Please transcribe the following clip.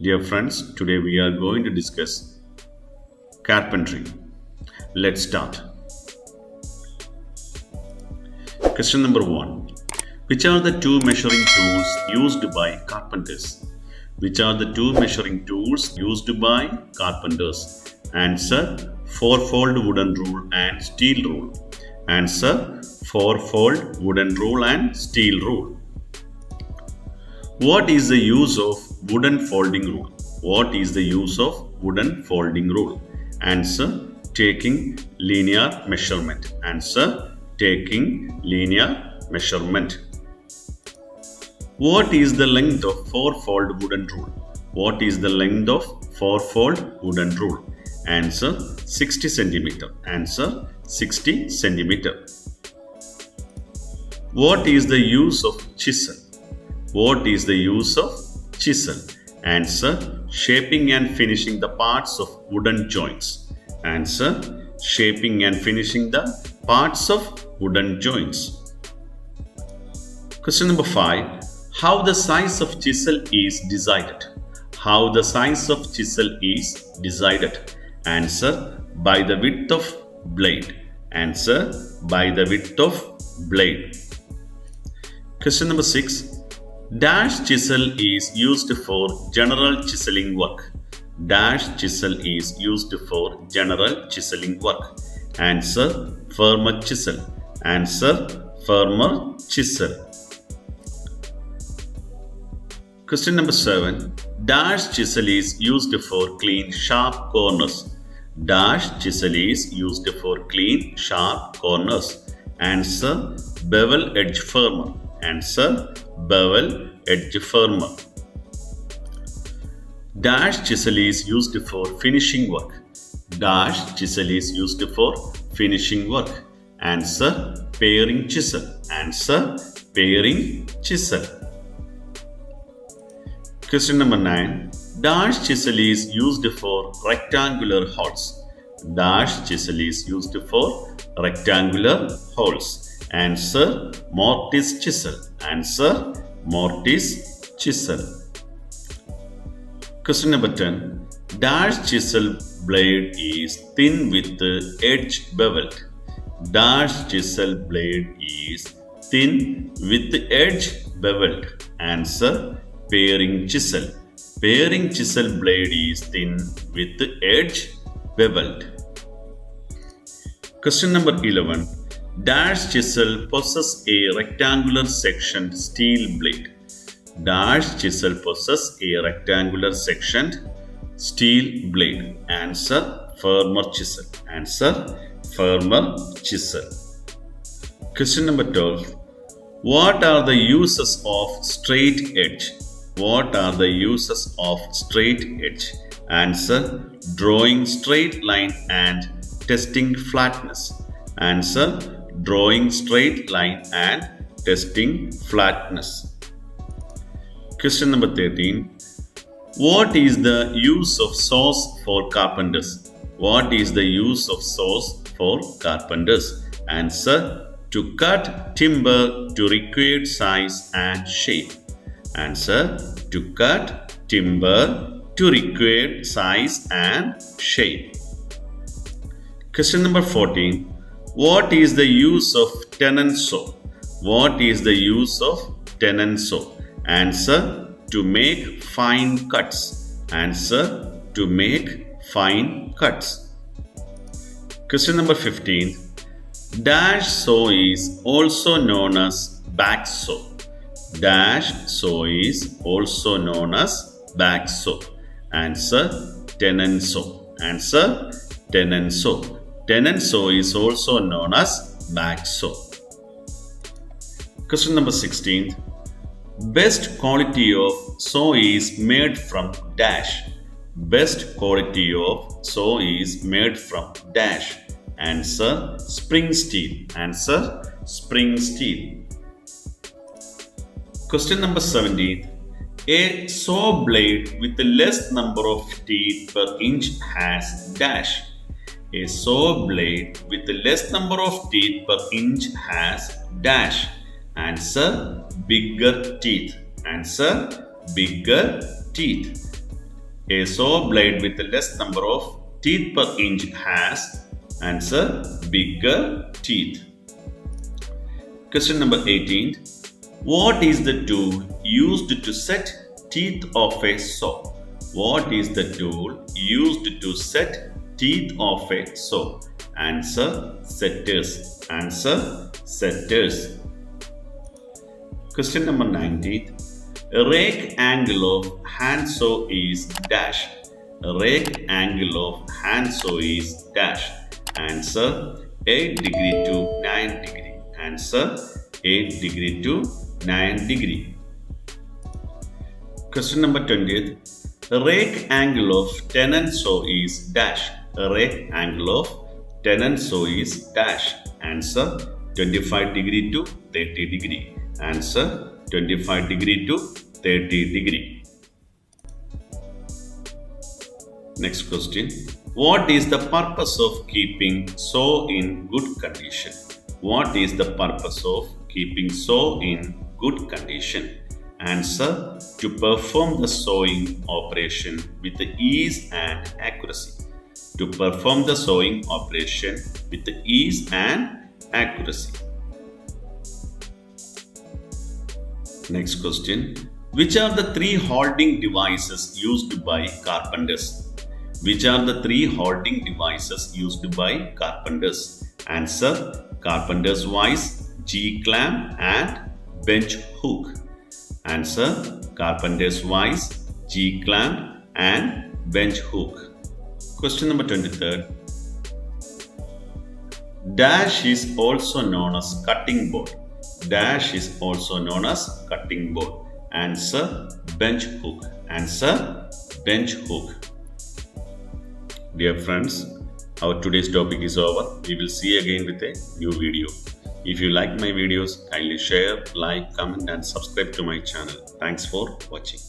Dear friends, today we are going to discuss carpentry. Let's start. Question number 1. Which are the two measuring tools used by carpenters? Which are the two measuring tools used by carpenters? Answer: four-fold wooden rule and steel rule. Answer: four-fold wooden rule and steel rule. What is the use of wooden folding rule? What is the use of wooden folding rule? Answer: taking linear measurement. Answer: taking linear measurement. What is the length of four-fold wooden rule? What is the length of four-fold wooden rule? Answer: 60 centimeter. Answer: 60 centimeter. What is the use of chisel? What is the use of chisel? Answer: shaping and finishing the parts of wooden joints. Answer: shaping and finishing the parts of wooden joints. Question number 5. How the size of chisel is decided? How the size of chisel is decided? Answer: by the width of blade. Answer: by the width of blade. Question number 6. Dash chisel is used for general chiseling work. Dash chisel is used for general chiseling work. Answer: firmer chisel. Answer: firmer chisel. Question number 7. Dash chisel is used for clean sharp corners. Dash chisel is used for clean sharp corners. Answer: bevel edge firmer. Answer: bevel edge firmer. Dash chisel is used for finishing work. Dash chisel is used for finishing work. Answer: paring chisel. Answer: paring chisel. Question number 9. Dash chisel is used for rectangular holes. Dash chisel is used for rectangular holes. Answer: mortise chisel. Answer: mortise chisel. Question number 10. Dash chisel blade is thin with the edge beveled. Dash chisel blade is thin with the edge beveled. Answer: paring chisel. Paring chisel blade is thin with the edge beveled. Question number 11. Dash chisel possesses a rectangular sectioned steel blade. Dash chisel possesses a rectangular sectioned steel blade. Answer: firmer chisel. Answer: firmer chisel. Question number 12. What are the uses of straight edge? What are the uses of straight edge? Answer: drawing straight line and testing flatness. Answer: drawing straight line and testing flatness. Question number 13. What is the use of saws for carpenters? What is the use of saws for carpenters? Answer: to cut timber to required size and shape. Answer: to cut timber to required size and shape. Question number 14. What is the use of tenon saw? What is the use of tenon saw? Answer: to make fine cuts. Answer: to make fine cuts. Question number 15. Dash saw is also known as back saw. Dash saw is also known as back saw. Answer: tenon saw. Answer: tenon saw. Tenon saw is also known as back saw. Question number 16. Best quality of saw is made from dash. Best quality of saw is made from dash. Answer: spring steel. Answer: spring steel. Question number 17. A saw blade with the less number of teeth per inch has dash. A saw blade with the less number of teeth per inch has dash. Answer: bigger teeth. Answer: bigger teeth. a saw blade with less number of teeth per inch has? Answer, bigger teeth. Question number 18. What is the tool used to set teeth of a saw? What is the tool used to set teeth of a saw? Answer, setters. Answer, setters. Question number 19. A rake angle of hand saw is dash. A rake angle of hand saw is dash. Answer, 8 degree to 9 degree. Answer, 8 degree to 9 degree. Question number 20. A rake angle of tenon saw is dash. A rake angle of tenon saw is dash. Answer, 25 degree to 30 degree. Answer, 25 degree to 30 degree. Next question. What is the purpose of keeping saw in good condition? What is the purpose of keeping saw in good condition? Answer, to perform the sawing operation with ease and accuracy. To perform the sawing operation with ease and accuracy. Next question. Which are the three holding devices used by carpenters? Which are the three holding devices used by carpenters? Answer, carpenter's vise, G-clamp and bench hook. Answer, carpenter's vise, G-clamp and bench hook. Question number 23. Dash is also known as cutting board. Dash is also known as cutting board. Answer, bench hook. Answer, bench hook. Dear friends, our today's topic is over. We will see again with a new video. If you like my videos, kindly share, like, comment and subscribe to my channel. Thanks for watching.